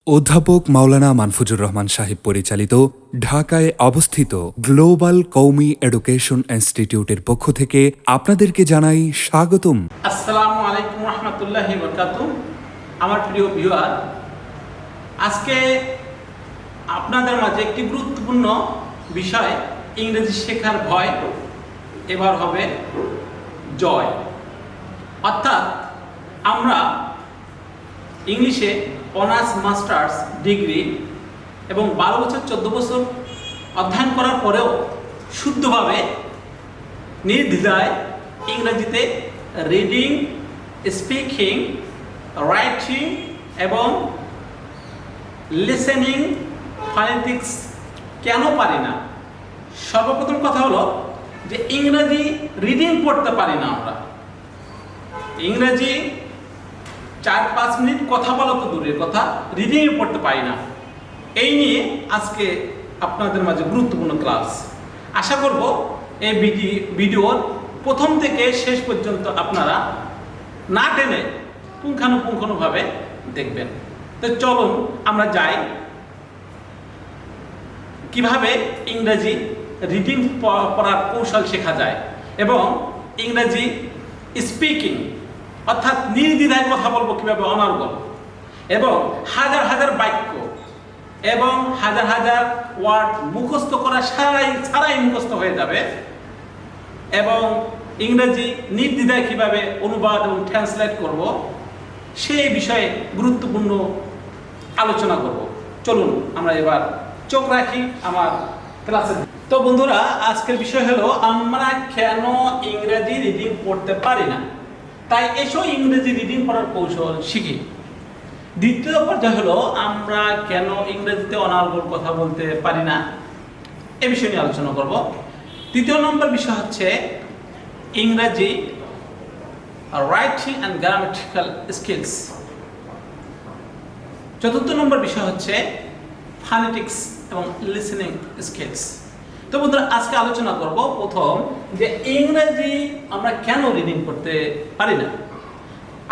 অধ্যাপক মাওলানা মানফুজুর রহমান সাহেব পরিচালিত ঢাকায় অবস্থিত গ্লোবাল কওমি এডুকেশন ইনস্টিটিউটের পক্ষ থেকে আপনাদেরকে জানাই স্বাগতম। আসসালামু আলাইকুম রহমতুল্লাহি বরকাতুহু। আমার প্রিয় ভিউয়ার, আজকে আপনাদের মাঝে একটি গুরুত্বপূর্ণ বিষয়, ইংরেজি শেখার ভয় এবার হবে জয়। অর্থাৎ আমরা ইংলিশে অনার্স মাস্টার্স ডিগ্রি এবং 12 বছর 14 বছর অধ্যয়ন করার পরেও শুদ্ধভাবে নির্দ্বিধায় ইংরেজিতে রিডিং, স্পিকিং, রাইটিং এবং লিসেনিং, ফনেটিক্স কেন পারি না? সর্বপ্রথম কথা হলো যে ইংরেজি রিডিং পড়তে পারি না আমরা। ইংরেজি 4-5 মিনিট কথা বলা তো দূরের কথা, রিডিংয়ে পড়তে পারি না। এই নিয়ে আজকে আপনাদের মাঝে গুরুত্বপূর্ণ ক্লাস। আশা করব এই ভিডিওর প্রথম থেকে শেষ পর্যন্ত আপনারা না টেনে পুঙ্খানুপুঙ্খানুভাবে দেখবেন। তো চলুন আমরা যাই কিভাবে ইংরেজি রিডিং পড়ার কৌশল শেখা যায় এবং ইংরেজি স্পিকিং অর্থাৎ নির্দ্বিধায় কথা বলবো কিভাবে অনর্গল, এবং হাজার হাজার বাক্য এবং হাজার হাজার ওয়ার্ড মুখস্থ করা ছাড়াই মুখস্থ হয়ে যাবে, এবং ইংরেজি নির্দ্বিধায় কিভাবে অনুবাদ এবং ট্রান্সলেট করব সেই বিষয়ে গুরুত্বপূর্ণ আলোচনা করব। চলুন আমরা এবার চোখ রাখি আমার ক্লাসে। তো বন্ধুরা, আজকের বিষয় হলো আমরা কেন ইংরেজি রিডিং পড়তে পারি না। তাই এসো ইংরেজি রিডিং পড়ার কৌশল শিখি। দ্বিতীয় পর্যায়ে হলো আমরা কেন ইংরেজিতে অনর্গল কথা বলতে পারি না, এ বিষয় নিয়ে আলোচনা করব। তৃতীয় নম্বর বিষয় হচ্ছে ইংরেজি রাইটিং অ্যান্ড গ্রামাটিক্যাল স্কিলস। চতুর্থ নম্বর বিষয় হচ্ছে ফনেটিক্স এবং লিসেনিং স্কিলস। তো বন্ধুরা, আজকে আলোচনা করব প্রথম যে ইংরেজি আমরা কেন রিডিং করতে পারি না।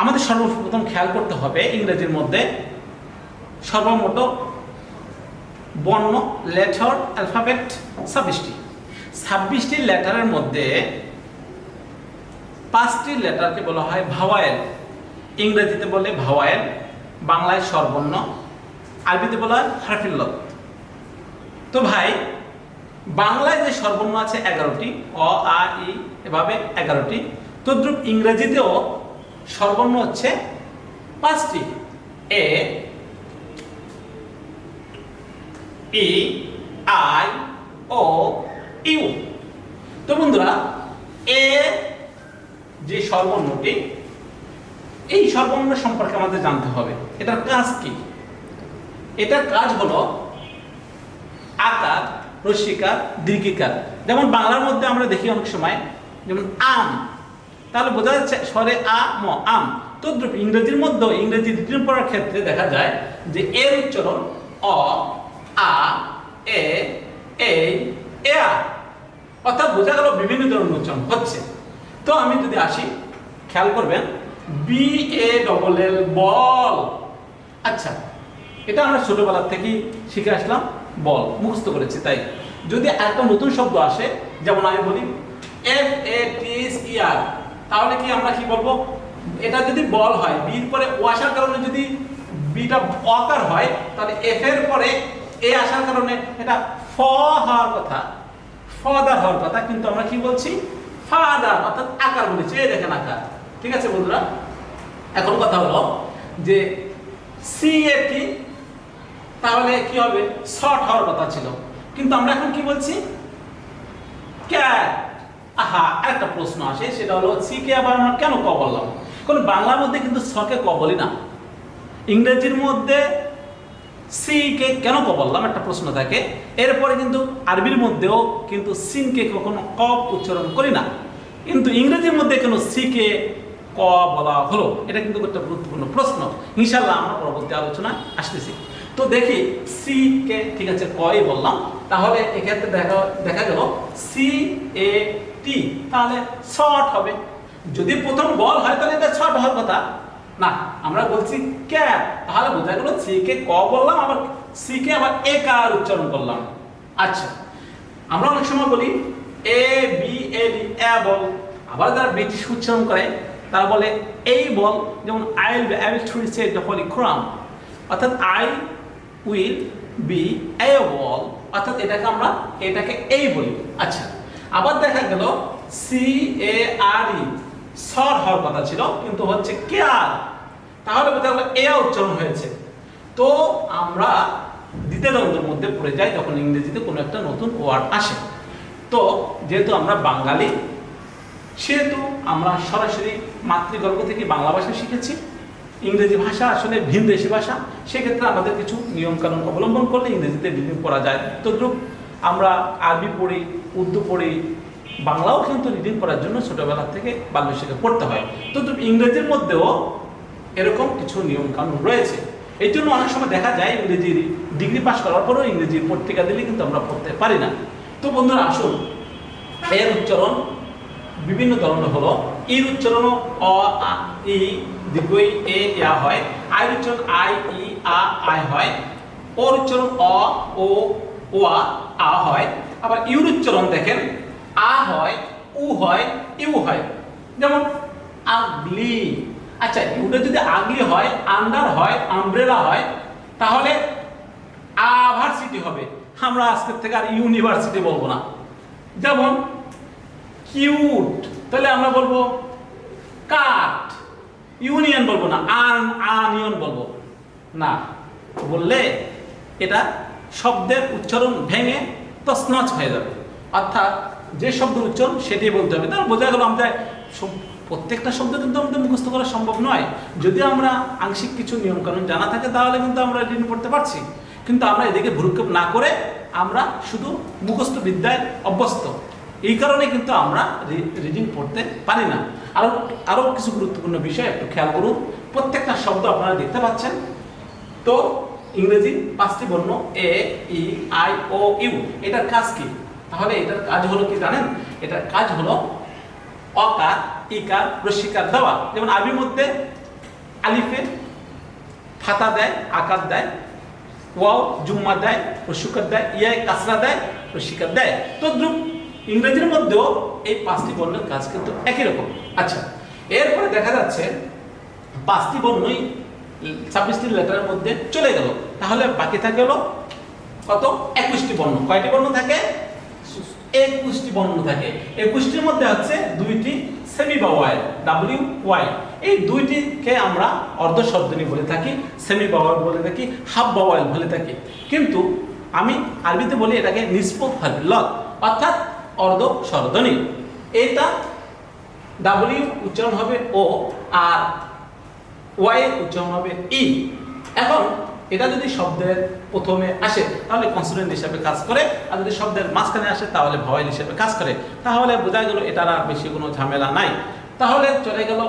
আমাদের সর্বপ্রথম খেয়াল করতে হবে ইংরেজির মধ্যে সর্বমোট বর্ণ, লেটার, অ্যালফাবেট 26টি লেটারের মধ্যে 5টি লেটারকে বলা হয় ভাওয়েল। ইংরেজিতে বলে ভাওয়েল, বাংলায় স্বরবর্ণ, আরবিতে বলা হয় হারফিল্লত। তো ভাই, বাংলায় যে স্বরবর্ণ আছে 11টি, অ, আ, ই এভাবে 11টি, তদ্রূপ ইংরেজিতেও স্বরবর্ণ হচ্ছে 5টি, এ, ই, আই, ও, ইউ। তো বন্ধুরা, এ যে স্বরবর্ণটি, এই স্বরবর্ণ সম্পর্কে আমাদের জানতে হবে এটার কাজ কি। এটার কাজ হলো আকার, রস্যিকার, দীর্ঘিকার। যেমন বাংলার মধ্যে আমরা দেখি অনেক সময় যেমন আম, তাহলে বোঝা যাচ্ছে স্বরে আ, ম, আম। তদ্রূপ ইংরেজির মধ্যে ইংরেজি রিডিং পড়ার ক্ষেত্রে দেখা যায় যে এর উচ্চারণ অ, আ, এ, এই, এ, আ, অর্থাৎ বোঝা গেল বিভিন্ন ধরনের উচ্চারণ হচ্ছে। তো আমি যদি আসি, খেয়াল করবেন BALL বল। আচ্ছা, এটা আমরা ছোটবেলা থেকেই শিখে আসলাম, বল মুখস্থ করেছি। তাই যদি একটা নতুন শব্দ আসে, যেমন আমি বলি FATSER, তাহলে কি আমরা কি বলবো? এটা যদি বল হয়, বির পরে ও আসার কারণে যদি বিটা অকার হয়, তাহলে এফ এর পরে এ আসার কারণে এটা ফ হওয়ার কথা, ফদার হওয়ার কথা, কিন্তু আমরা কি বলছি? ফাদার, অর্থাৎ আকার বলেছি। এই দেখেন আকার। ঠিক আছে বন্ধুরা, এখন কথা হলো যে CAT, তাহলে কি হবে? শর্ট হওয়ার কথা ছিল, কিন্তু আমরা এখন কি বলছি? ক্যাট। আহা, আরেকটা প্রশ্ন আসে, সেটা হলো সি কে আবার আমরা কেন ক বললাম? কারণ বাংলার মধ্যে কিন্তু সকে ক বলি না, ইংরেজির মধ্যে সি কে কেন ক বললাম একটা প্রশ্ন থাকে। এরপরে কিন্তু আরবির মধ্যেও কিন্তু সিন কে কখনো ক উচ্চারণ করি না, কিন্তু ইংরেজির মধ্যে কেন সি কে ক বলা হলো, এটা কিন্তু একটা গুরুত্বপূর্ণ প্রশ্ন। ইনশাআল্লাহ আমরা পরবর্তী আলোচনা আসতেছি। তো দেখি সি কে, ঠিক আছে কই বললাম, তাহলে এক্ষেত্রে দেখা গেল CAT, তাহলে শর্ট হবে। যদি প্রথম বল হয় তাহলে এটা শর্ট হওয়ার কথা, না, আমরা বলছি ক্যাপ, তাহলে বোঝা গেল সি কে ক বললাম, আবার সি কে আবার এ কার উচ্চারণ করলাম। আচ্ছা, আমরা অনেক সময় বলি এ বি এল এ বল, আবার যারা ব্রিটিশ উচ্চারণ করে তারা বলে এই বল, যেমন I will treat the holy Quran, অর্থাৎ আই উইল বি এ বল, অর্থাৎ এটাকে এই বলি। আচ্ছা, আবার দেখা গেল সি এ আর ই সর হওয়ার কথা ছিল কিন্তু হচ্ছে কেয়ার, তাহলে বোঝা গেল এ উচ্চারণ হয়েছে। তো আমরা দ্বিতীয় দ্বন্দ্বের মধ্যে পড়ে যাই যখন ইংরেজিতে কোনো একটা নতুন ওয়ার্ড আসে। তো যেহেতু আমরা বাঙালি, সেহেতু আমরা সরাসরি মাতৃগর্ভ থেকে বাংলা ভাষা শিখেছি। ইংরেজি ভাষা আসলে ভিনদেশী ভাষা, সেক্ষেত্রে আমাদের কিছু নিয়মকানুন অবলম্বন করলে ইংরেজিতে রিডিং পড়া যায়। তদ্রুপ আমরা আরবি পড়ি, উর্দু পড়ি, বাংলাও কিন্তু রিডিং করার জন্য ছোটবেলা থেকে বাল্য শিক্ষা পড়তে হয়। তদ্রুপ ইংরেজির মধ্যেও এরকম কিছু নিয়মকানুন রয়েছে। এই জন্য অনেক সময় দেখা যায় ইংরেজির ডিগ্রি পাস করার পরেও ইংরেজি পত্রিকা দিলে কিন্তু আমরা পড়তে পারি না। তো বন্ধুরা আসুন, এর উচ্চারণ বিভিন্ন ধরনের হলো। ইর উচ্চারণ অ আ ই দীর্ঘ এ ইয়া হয়, আই উচ্চারণ আই ই আ আই হয়, ওর উচ্চারণ অ ও ওয়া আ হয়, আবার ইউর উচ্চারণ দেখেন আ হয়, উ হয়, ইউ হয়। যেমন আগলি, আচ্ছা ইউটা যদি আগলি হয়, আন্ডার হয়, আমব্রেলা হয়, তাহলে আভার্সিটি হবে। আমরা আজকের থেকে আর ইউনিভার্সিটি বলবো না। যেমন কিউট, তাহলে আমরা বলবো কাট, ইউনিয়ন বলবো না, আনিয়ন বলবো না। বললে এটা শব্দের উচ্চারণ ভেঙে তছনছ হয়ে যাবে, অর্থাৎ যে শব্দের উচ্চারণ সেটাই বলতে হবে। তাহলে বোঝা গেল আমাদের প্রত্যেকটা শব্দ কিন্তু আমাদের মুখস্থ করা সম্ভব নয়। যদি আমরা আংশিক কিছু নিয়মকানুন জানা থাকে তাহলে কিন্তু আমরা রিডিং পড়তে পারছি, কিন্তু আমরা এদিকে ভ্রুক্ষেপ না করে আমরা শুধু মুখস্থ বিদ্যায় অভ্যস্ত। এই কারণে কিন্তু আমরা রিডিং পড়তে পারি না। আরও কিছু গুরুত্বপূর্ণ বিষয় একটু খেয়াল করুন। প্রত্যেকটা শব্দ আপনারা দেখতে পাচ্ছেন। তো ইংরেজি 5টি বর্ণ এ ই আই ও ইউ, এটার কাজ কি? তাহলে এটার কাজ হলো কি জানেন? এটার কাজ হলো অকার, ইকার, রস্যিকার দেওয়া। যেমন আরবির মধ্যে আলিফে ফাতা দেয়, আকার দেয়, ওয়াও জুম্মা দেয়, রস্যিকার দেয়, ইয়ায় কাসরা দেয়, রস্যিকার দেয়। তদ্রুপ ইংরেজির মধ্যেও এই 5টি বর্ণের কাজ কিন্তু একই রকম। আচ্ছা, এরপরে দেখা যাচ্ছে 5টি বর্ণই 26টি লেটারের মধ্যে চলে গেল, তাহলে বাকি থাকে গেল কত? 21টি বর্ণ। কয়টি বর্ণ থাকে? 21টি বর্ণ থাকে। 21টির মধ্যে হচ্ছে 2টি সেমি ভাওয়েল ডাব্লিউ ওয়াই, এই 2টিকে আমরা অর্ধ স্বরধ্বনি বলে থাকি, সেমি ভাওয়েল বলে থাকি, হাফ ভাওয়েল বলে থাকি। কিন্তু আমি আরবিতে বলি এটাকে নিসফ হারফুল্লাহ, অর্থাৎ অর্ধ স্বরধ্বনি। এটা ডাব্লিউ উচ্চারণ হবে ও, আর ওয়াই উচ্চারণ হবে ই। এখন এটা যদি শব্দের প্রথমে আসে তাহলে কনসোনেন্ট হিসেবে কাজ করে, আর যদি শব্দের মাঝখানে আসে তাহলে ভাওয়েল হিসেবে কাজ করে। তাহলে বোঝা গেল এটার আর বেশি কোনো ঝামেলা নাই। তাহলে চলে গেল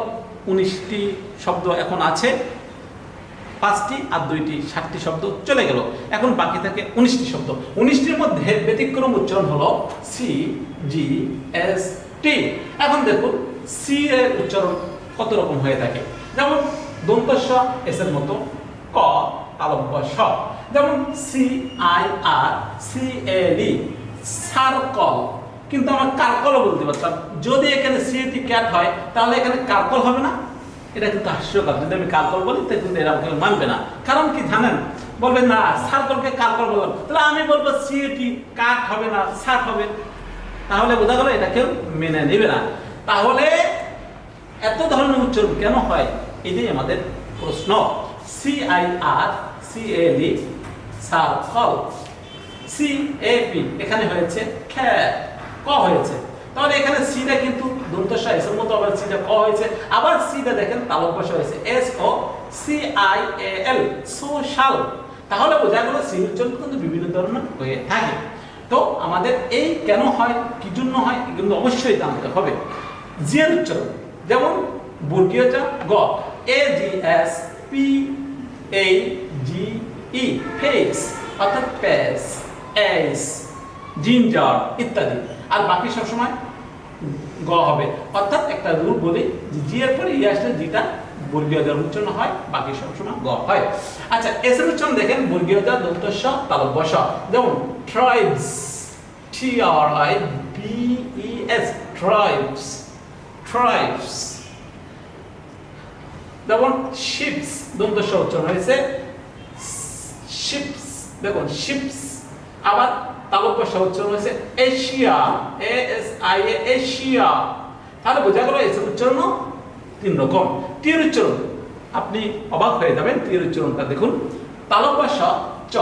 19টি শব্দ এখন আছে, 5টি আর 2টি 7টি শব্দ চলে গেল। এখন বাকি থাকে 19টি শব্দ। 19টির মধ্যে ব্যতিক্রম উচ্চারণ হলো সি জি এস টি। এখন দেখুন সি এর উচ্চারণ কত রকম হয়ে থাকে। যেমন দন্ত স এস এর মতো, ক তালব্য স। যেমন C I R C L E, circle. কিন্তু আমরা কার্কলও বলতে পারতাম। যদি এখানে সি টি ক্যাট হয় তাহলে এখানে কার্কল হবে না? এটা কিন্তু হাস্যকর। যদি আমি কার্কল বলি তাহলে কিন্তু এরা আমাকে মানবে না। কারণ কি জানেন? বলবে না সার্কলকে কার্কল বললাম, তাহলে আমি বলবো সি টি কাট হবে না, সাট হবে। তাহলে বোঝা গেল এটা কেউ মেনে নেবে না। তাহলে এত ধরনের উচ্চারণ কেন হয়? এটাই আমাদের প্রশ্ন। C I R C L E, circle. C A P এখানে হয়েছে খ্যাট, ক হয়েছে। তাহলে এখানে সিটা কিন্তু দন্ত স এস এর মতো, আবার সিটা ক হয়েছে, আবার সিটা দেখেন তালব্য স হয়েছে S O C I A L, social. তাহলে বোঝা গেল সি উচ্চারণ কিন্তু বিভিন্ন ধরনের হয়ে থাকে। তো আমাদের এই কেন হয়, কি জন্য হয়, কিন্তু অবশ্যই জানতে হবে। জি এর উচ্চারণ যেমন বর্গীয় যা গ, A G S P A G E, face অর্থাৎ পেস, এস, জিঞ্জার ইত্যাদি। আর বাকি সবসময় গ হবে, অর্থাৎ একটা রূল বলি জি এর পরে ই আসলে জিটা গ বর্গীয় যার উচ্চারণ হয়, বাকি সব সময় গ হয়। আচ্ছা, এস এর উচ্চারণ দেখেন, বর্গীয় যা দন্ত স তালব্য স, যেমন ট্রাইবস, TRIBES, ট্রাইবস, ট্রাইবস। যেমন শিপস, দন্ত স উচ্চারণ হয়েছে শিপস, দেখুন শিপস। আবার তালব্য স উচ্চারণ হয়েছে এশিয়া, ASIA, এশিয়া। তাহলে বোঝা গেল এস এর উচ্চারণ 3 রকম। টি এর উচ্চারণ আপনি অবাক হয়ে যাবেন। টি এর উচ্চারণটা দেখুন, তালব্য স চ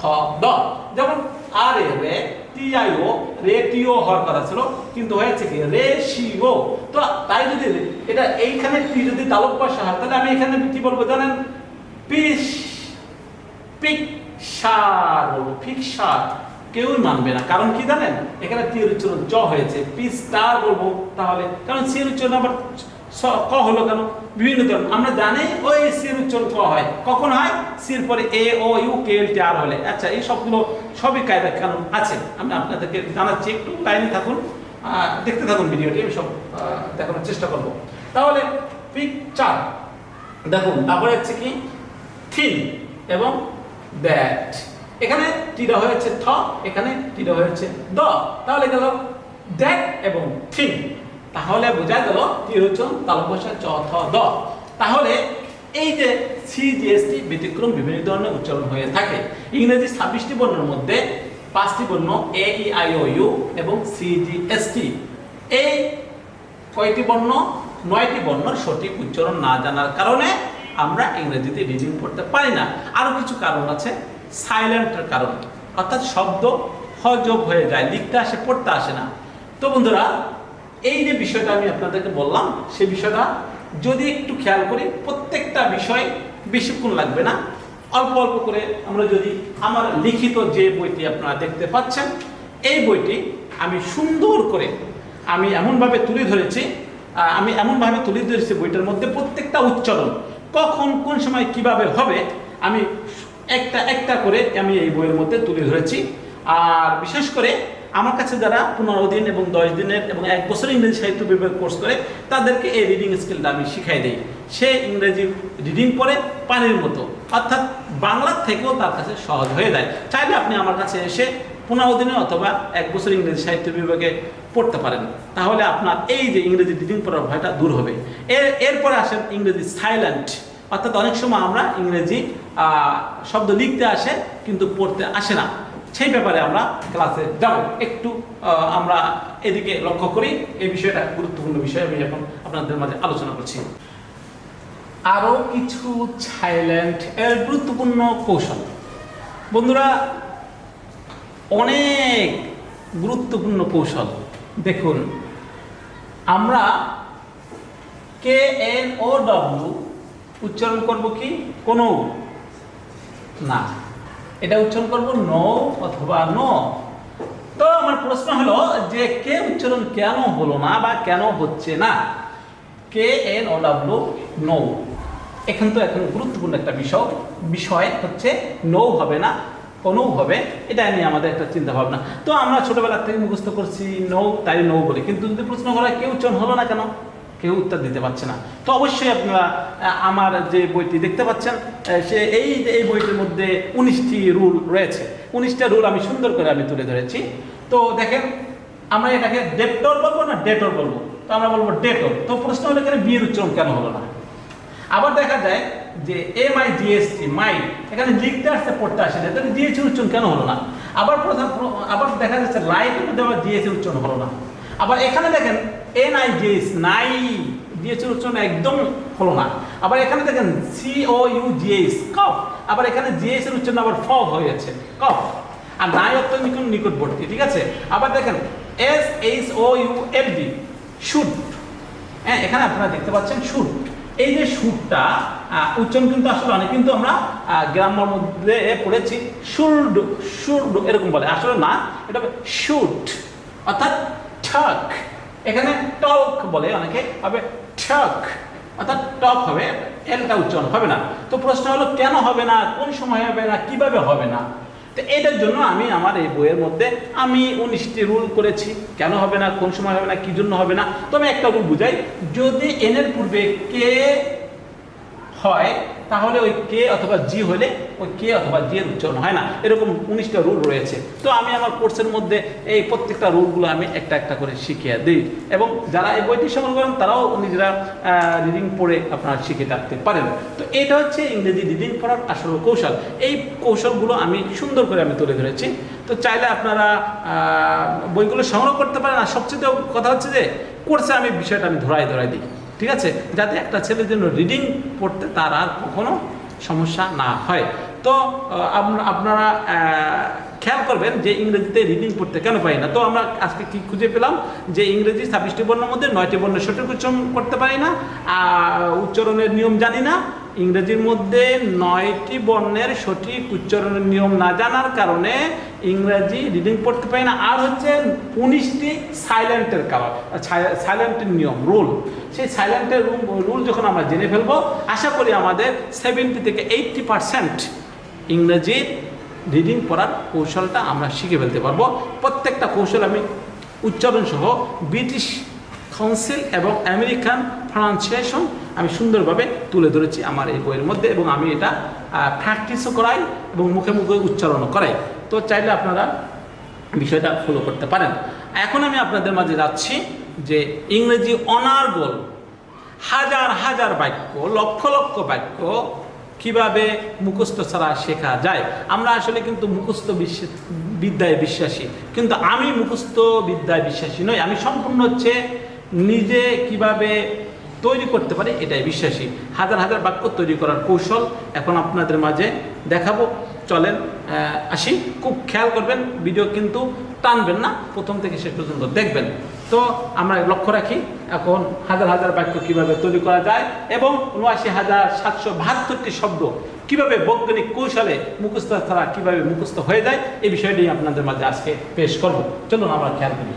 থ দ, যেমন আর এ রে, TIO, রেটিও হওয়ার কথা ছিল, কিন্তু হয়েছে কি রেশিও। তো তাই যদি এটা এইখানে টি যদি তালব্য স হয়, তাহলে আমি এখানে কি বলবো জানেন? পিস, পিকসার বলবো, পিকসার। কেউই মানবে না, কারণ কি জানেন? এখানে টি এর উচ্চারণ চ হয়েছে, পিস্টার বলবো তাহলে, কারণ সি এর উচ্চারণ আবার ক হলো কেন? বিভিন্ন ধরনের আমরা জানি ওই সি এর উচ্চারণ ক হয়, কখন হয়? সি এর পরে এ ও ইউ কে এল টি আর হলে। আচ্ছা, এই সবগুলো সবই কায়দা কানুন আছে, আমি আপনাদেরকে জানাচ্ছি, একটু লাইনে থাকুন, দেখতে থাকুন ভিডিওটি, আমি সব দেখানোর চেষ্টা করব। তাহলে পিকচার দেখুন, তারপরে হচ্ছে কি থিন এবং দ্যাট। এখানে টিটা হয়েছে থ, এখানে টিটা হয়েছে দ, তাহলে গেল দ্যাট এবং থিন। তাহলে বোঝা গেল টি হচ্ছে তালব্য স চ থ দ। তাহলে এই যে CGST ব্যতিক্রম বিভিন্ন ধরনের উচ্চারণ হয়ে থাকে। ইংরেজি 26টি বর্ণের মধ্যে 5টি বর্ণ AEIOU এবং CGST। এই কয়টি বর্ণ? 9টি বর্ণের সঠিক উচ্চারণ না জানার কারণে আমরা ইংরেজিতে রিডিং পড়তে পারি না। আরো কিছু কারণ আছে, সাইলেন্টের কারণ, অর্থাৎ শব্দ হজব হয়ে যায়, লিখতে আসে, পড়তে আসে না। তো বন্ধুরা, এই যে বিষয়টা আমি আপনাদেরকে বললাম, সেই বিষয়টা যদি একটু খেয়াল করি, প্রত্যেকটা বিষয় বেশিক্ষণ লাগবে না, অল্প অল্প করে আমরা যদি আমার লিখিত যে বইটি আপনারা দেখতে পাচ্ছেন, এই বইটি আমি সুন্দর করে আমি এমনভাবে তুলে ধরেছি, বইটার মধ্যে প্রত্যেকটা উচ্চারণ কখন কোন সময় কিভাবে হবে আমি একটা একটা করে আমি এই বইয়ের মধ্যে তুলে ধরেছি। আর বিশেষ করে আমার কাছে যারা 15 দিন এবং 10 দিনের এবং 1 বছর ইংরেজি সাহিত্য বিভাগ কোর্স করে, তাদেরকে এই রিডিং স্কিলটা আমি শিখাই দিই। সে ইংরেজি রিডিং পড়ে পানির মতো, অর্থাৎ বাংলার থেকেও তার কাছে সহজ হয়ে যায়। চাইলে আপনি আমার কাছে এসে 15 দিনে অথবা 1 বছর ইংরেজি সাহিত্য বিভাগে পড়তে পারেন, তাহলে আপনার এই যে ইংরেজি রিডিং পড়ার ভয়টা দূর হবে। এরপরে আসেন ইংরেজি সাইলেন্ট, অর্থাৎ অনেক সময় আমরা ইংরেজি শব্দ লিখতে আসে কিন্তু পড়তে আসে না, সেই ব্যাপারে আমরা ক্লাসে যাব। একটু আমরা এদিকে লক্ষ্য করি, এই বিষয়টা গুরুত্বপূর্ণ বিষয়, আমি এখন আপনাদের মাঝে আলোচনা করছি। আরো কিছু সাইলেন্ট এর গুরুত্বপূর্ণ কৌশল। বন্ধুরা, অনেক গুরুত্বপূর্ণ কৌশল। দেখুন, আমরা KNOW উচ্চারণ করব কি? কোনো না, এটা উচ্চারণ করব নো অথবা নো। তো আমার প্রশ্ন হলো যে কে উচ্চারণ কেন হলো না বা কেন হচ্ছে না? KNOW know. এখন গুরুত্বপূর্ণ একটা বিষয় হচ্ছে নো হবে না, কোনো হবে, এটা নিয়ে আমাদের একটা চিন্তা ভাবনা। তো আমরা ছোটবেলা থেকে মুখস্থ করছি নো, তাই নো বলি, কিন্তু যদি প্রশ্ন করা কে উচ্চারণ হলো না কেন, কেউ উত্তর দিতে পারছে না। তো অবশ্যই আপনারা আমার যে বইটি দেখতে পাচ্ছেন, এই বইটির মধ্যে 19টি রুল রয়েছে। 19টা রুল আমি সুন্দর করে তুলে ধরেছি। তো দেখেন, আমরা এটাকে ডেটর বলবো না ডেটর বলবো? তো আমরা বলবো ডেটর। তো প্রশ্ন হলো এখানে বি এর উচ্চারণ কেন হলো না? আবার দেখা যায় যে MIGST, মাই, এখানে লিখতে আসছে, পড়তে আসে না, তাহলে জিএস এর উচ্চারণ কেন হলো না? আবার দেখা যাচ্ছে লাইটের মধ্যে আবার জিএস এর উচ্চারণ হলো না। আবার এখানে দেখেন NIGS, নাই, জিএস এর উচ্চারণ একদম হলো না। আবার এখানে দেখেন COUGS, কফ, আবার এখানে জিএস এর উচ্চারণ আবার ফ হয়েছে, কফ। আর নাই অত্যন্ত নিকটবর্তী, ঠিক আছে। আবার দেখেন SHOULD, শুড, হ্যাঁ, এখানে আপনারা দেখতে পাচ্ছেন শুড। এই যে শুডটা উচ্চারণ কিন্তু আসলে অনেক, কিন্তু আমরা গ্রামার মধ্যে পড়েছি শুড, শুড এরকম বলে, আসলে না, এটা শুড, অর্থাৎ ঠক। এখানে টক বলে অনেকে, হবে ঠক, অর্থাৎ টক হবে, এলটা উচ্চারণ হবে না। তো প্রশ্ন হলো কেন হবে না, কোন সময় হবে না, কিভাবে হবে না? তো এটার জন্য আমি আমার এই বইয়ের মধ্যে আমি 19টি রুল করেছি, কেন হবে না, কোন সময় হবে না, কি জন্য হবে না। তো আমি একটা রুল বুঝাই, যদি এন এর পূর্বে কে হয় তাহলে ওই কে অথবা জি হলে ওই কে অথবা জি এর উচ্চারণ হয় না। এরকম 19টা রুল রয়েছে। তো আমি আমার কোর্সের মধ্যে এই প্রত্যেকটা রুলগুলো আমি একটা একটা করে শিখিয়ে দিই, এবং যারা এই বইটি সংগ্রহ করেন তারাও নিজেরা রিডিং পড়ে আপনারা শিখে রাখতে পারেন। তো এটা হচ্ছে ইংরেজি রিডিং পড়ার আসল কৌশল। এই কৌশলগুলো আমি সুন্দর করে আমি তুলে ধরেছি। তো চাইলে আপনারা বইগুলো সংগ্রহ করতে পারেন। আর সবচেয়ে কথা হচ্ছে যে কোর্সে আমি বিষয়টা আমি ধরাই দিই, ঠিক আছে, যাতে একটা ছেলের জন্য রিডিং পড়তে তার আর কখনো সমস্যা না হয়। তো আপনারা খেয়াল করবেন যে ইংরেজিতে রিডিং পড়তে কেন পারি না। তো আমরা আজকে কি খুঁজে পেলাম যে ইংরেজি 26টি বর্ণের মধ্যে 9টি বর্ণের সঠিক উচ্চারণ করতে পারি না, উচ্চারণের নিয়ম জানি না। ইংরেজির মধ্যে 9টি বর্ণের সঠিক উচ্চারণের নিয়ম না জানার কারণে ইংরেজি রিডিং পড়তে পারি না। আর হচ্ছে 19টি সাইলেন্টের কারণ, সাইলেন্টের নিয়ম রুল। সেই সাইলেন্টের রুল যখন আমরা জেনে ফেলবো, আশা করি আমাদের 70 থেকে 80% ইংরেজির রিডিং পড়ার কৌশলটা আমরা শিখে ফেলতে পারবো। প্রত্যেকটা কৌশল আমি উচ্চারণ সহ ব্রিটিশ কাউন্সিল এবং আমেরিকান প্রনাউন্সিয়েশন আমি সুন্দরভাবে তুলে ধরেছি আমার এই বইয়ের মধ্যে, এবং আমি এটা প্র্যাকটিসও করাই এবং মুখে মুখে উচ্চারণও করাই। তো চাইলে আপনারা বিষয়টা ফলো করতে পারেন। এখন আমি আপনাদের মাঝে যাচ্ছি যে ইংরেজি অনার্গল হাজার হাজার বাক্য, লক্ষ লক্ষ বাক্য কিভাবে মুখস্থ ছাড়া শেখা যায়। আমরা আসলে কিন্তু মুখস্থ বিদ্যায় বিশ্বাসী, কিন্তু আমি মুখস্থ বিদ্যায় বিশ্বাসী নই। আমি সম্পূর্ণ হচ্ছে নিজে কিভাবে তৈরি করতে পারি এটাই বিশ্বাসী। হাজার হাজার বাক্য তৈরি করার কৌশল এখন আপনাদের মাঝে দেখাবো। চলেন আসি। খুব খেয়াল করবেন, ভিডিও কিন্তু টানবেন না, প্রথম থেকে শেষ পর্যন্ত দেখবেন। তো আমরা লক্ষ্য রাখি এখন হাজার হাজার বাক্য কিভাবে তৈরি করা যায় এবং ৭৯,৭৭২টি শব্দ কিভাবে বৈজ্ঞানিক কৌশলে মুখস্থ ছাড়া কিভাবে মুখস্থ হয়ে যায়, এই বিষয়টি আপনাদের মাঝে আজকে পেশ করব। চলুন আমরা খেয়াল করি।